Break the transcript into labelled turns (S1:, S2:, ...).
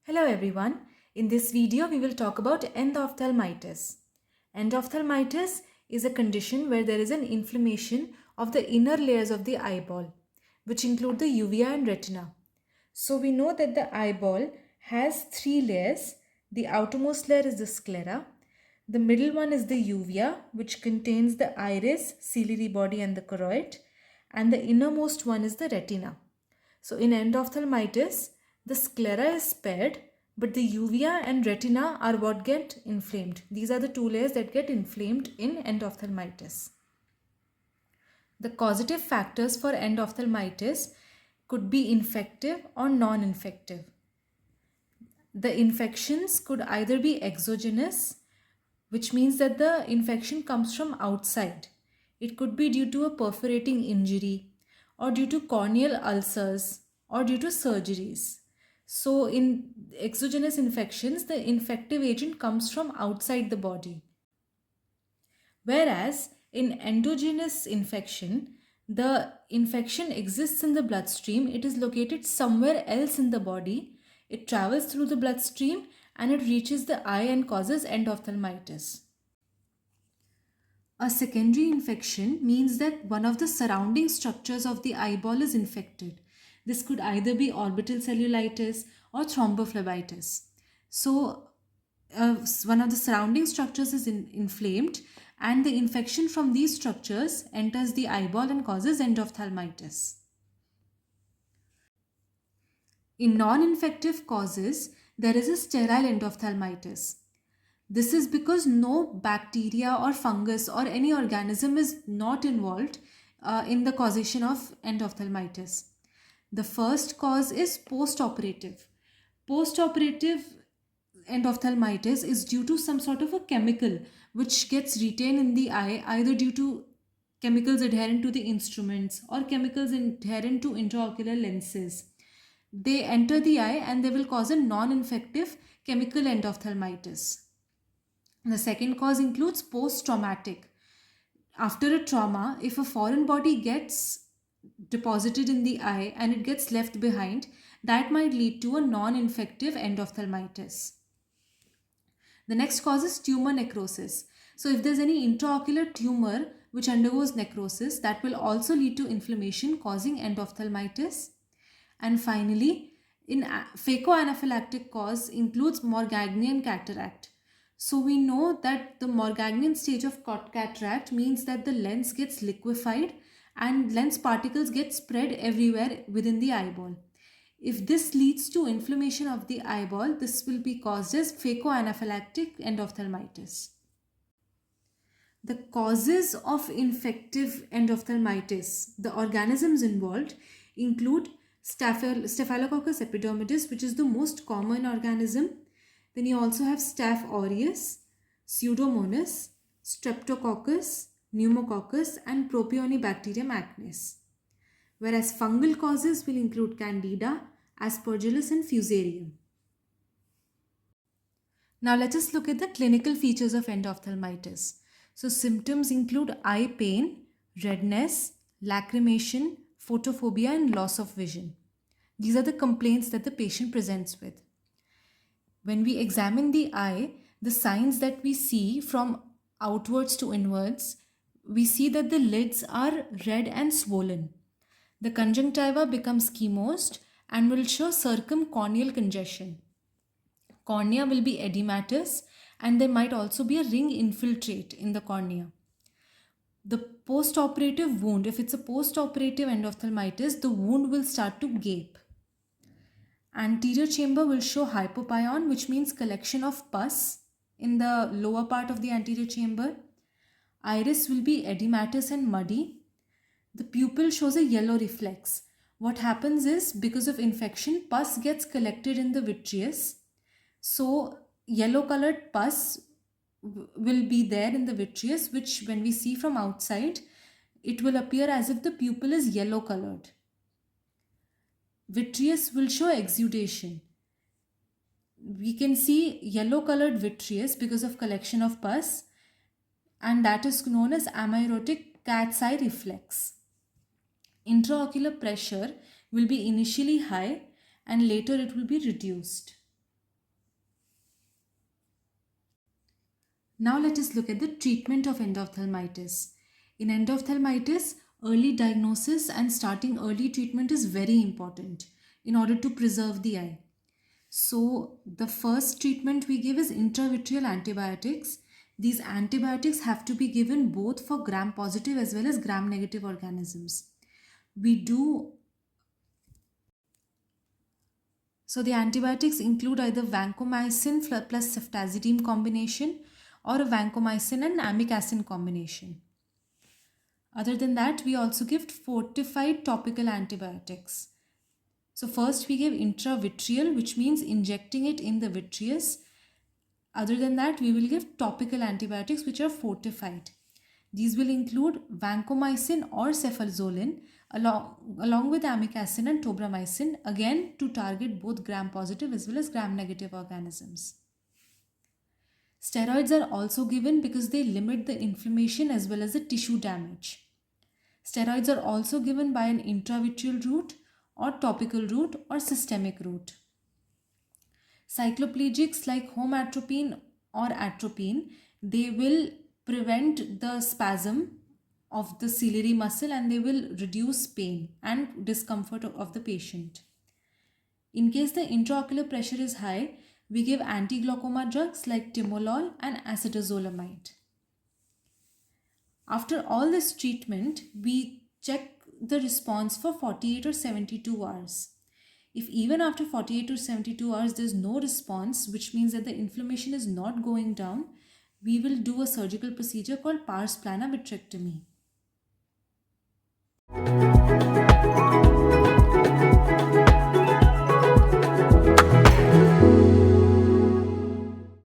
S1: Hello everyone. In this video we will talk about endophthalmitis. Endophthalmitis is a condition where there is an inflammation of the inner layers of the eyeball, which include the uvea and retina. So we know that the eyeball has three layers. The outermost layer is the sclera. The middle one is the uvea, which contains the iris, ciliary body and the choroid. And the innermost one is the retina. So in endophthalmitis, the sclera is spared, but the uvea and retina are what get inflamed. These are the two layers that get inflamed in endophthalmitis. The causative factors for endophthalmitis could be infective or non-infective. The infections could either be exogenous, which means that the infection comes from outside. It could be due to a perforating injury, or due to corneal ulcers, or due to surgeries. So in exogenous infections, the infective agent comes from outside the body. Whereas in endogenous infection, the infection exists in the bloodstream. It is located somewhere else in the body. It travels through the bloodstream and it reaches the eye and causes endophthalmitis. A secondary infection means that one of the surrounding structures of the eyeball is infected. This could either be orbital cellulitis or thrombophlebitis. So, one of the surrounding structures is inflamed, and the infection from these structures enters the eyeball and causes endophthalmitis. In non-infective causes, there is a sterile endophthalmitis. This is because no bacteria or fungus or any organism is not involved in the causation of endophthalmitis. The first cause is post-operative. Post-operative endophthalmitis is due to some sort of a chemical which gets retained in the eye, either due to chemicals adherent to the instruments or chemicals adherent to intraocular lenses. They enter the eye and they will cause a non-infective chemical endophthalmitis. The second cause includes post-traumatic. After a trauma, if a foreign body gets deposited in the eye and it gets left behind, that might lead to a non-infective endophthalmitis. The next cause is tumor necrosis. So if there's any intraocular tumor which undergoes necrosis, that will also lead to inflammation causing endophthalmitis. And finally, in phacoanaphylactic cause includes Morgagnian cataract. So we know that the Morgagnian stage of cataract means that the lens gets liquefied and lens particles get spread everywhere within the eyeball. If this leads to inflammation of the eyeball, this will be caused as phacoanaphylactic endophthalmitis. The causes of infective endophthalmitis, the organisms involved include Staphylococcus epidermidis, which is the most common organism. Then you also have Staph aureus, Pseudomonas, Streptococcus, Pneumococcus and Propionibacterium acnes. Whereas fungal causes will include Candida, Aspergillus and Fusarium. Now let us look at the clinical features of endophthalmitis. So symptoms include eye pain, redness, lacrimation, photophobia and loss of vision. These are the complaints that the patient presents with. When we examine the eye, the signs that we see from outwards to inwards, we see that the lids are red and swollen. The conjunctiva becomes chymosed and will show circumcorneal congestion. Cornea will be edematous and there might also be a ring infiltrate in the cornea. The post-operative wound, if it's a post-operative endophthalmitis, the wound will start to gape. Anterior chamber will show hypopyon, which means collection of pus in the lower part of the anterior chamber. Iris will be edematous and muddy. The pupil shows a yellow reflex. What happens is, because of infection, pus gets collected in the vitreous. So yellow colored pus will be there in the vitreous, which when we see from outside, it will appear as if the pupil is yellow colored. Vitreous will show exudation. We can see yellow colored vitreous because of collection of pus, and that is known as amyrotic cat's eye reflex. Intraocular pressure will be initially high and later it will be reduced. Now let us look at the treatment of endophthalmitis. In endophthalmitis, early diagnosis and starting early treatment is very important in order to preserve the eye. So the first treatment we give is intravitreal antibiotics. These antibiotics have to be given both for gram positive as well as gram negative organisms. We do So the antibiotics include either vancomycin plus ceftazidime combination or a vancomycin and amikacin combination. Other than that, we also give fortified topical antibiotics. So first we give intravitreal, which means injecting it in the vitreous. Other than that, we will give topical antibiotics which are fortified. These will include vancomycin or cefalzolin along with amikacin and tobramycin, again to target both gram positive as well as gram negative organisms. Steroids are also given because they limit the inflammation as well as the tissue damage. Steroids are also given by an intravitreal route or topical route or systemic route. Cycloplegics like homatropine or atropine, they will prevent the spasm of the ciliary muscle and they will reduce pain and discomfort of the patient. In case the intraocular pressure is high, we give anti-glaucoma drugs like timolol and acetazolamide. After all this treatment, we check the response for 48 or 72 hours. If even after 48 to 72 hours there is no response, which means that the inflammation is not going down, we will do a surgical procedure called pars plana vitrectomy.